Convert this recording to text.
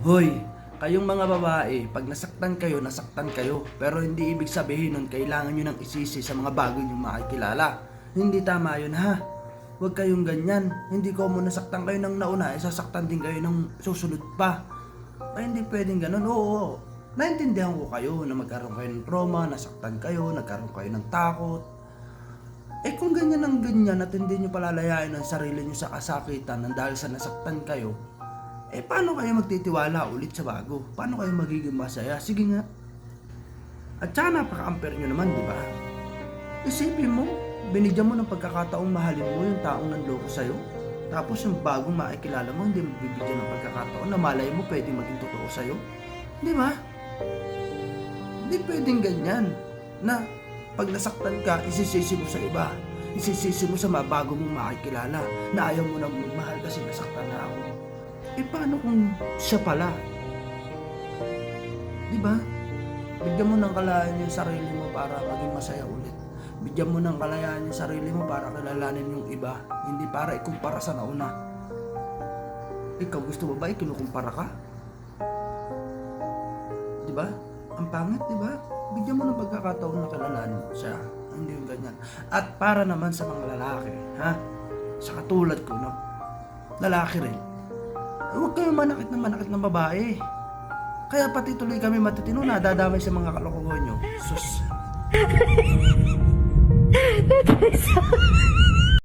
Hoy, kayong mga babae, pag nasaktan kayo, nasaktan kayo. Pero hindi ibig sabihin nun kailangan nyo nang isisi sa mga bago nyo makikilala. Hindi tama yun ha. Huwag kayong ganyan. Hindi ko mo nasaktan kayo ng nauna, sasaktan din kayo ng susunod pa. Ay, hindi pwedeng ganun. Oo, naintindihan ko kayo na magkaroon kayo ng trauma, nasaktan kayo, nagkaroon kayo ng takot. Eh kung ganyan ang ganyan at hindi nyo palalayain ang sarili nyo sa kasakitan ng dahil sa nasaktan kayo, eh paano kayo magtitiwala ulit sa bago? Paano kayo magiging masaya? Sige nga. At saka napaka-ampere nyo naman, di ba? Isipin mo, binigyan mo ng pagkakataong mahalin mo yung taong nanloko sa'yo. Tapos yung bagong makikilala mo, hindi mo bibigyan ng pagkakataon na malay mo pwedeng maging totoo sa'yo. Di ba? Hindi pwedeng ganyan na pag nasaktan ka, isisisi mo sa iba. Isisisi mo sa mga bago mong makikilala na ayaw mo nang magmahal kasi nasaktan na ako. Eh paano kung siya pala? Di ba? Bigyan mo ng kalayaan yung sarili mo para maging masaya ulit. Bigyan mo ng kalayaan yung sarili mo para kilalanin yung iba. Hindi para ikumpara sa nauna. Ikaw gusto mo ba ikinukumpara ka? Di ba? Ang pangit, di ba? Bigyan mo ng pagkakataon na kilalanin siya. Hindi yung ganyan. At para naman sa mga lalaki, ha? Sa katulad ko na lalaki rin, huwag kayong manakit ng babae. Kaya pati tuloy kami matitino na dadamay sa mga kalokohan nyo. Sus.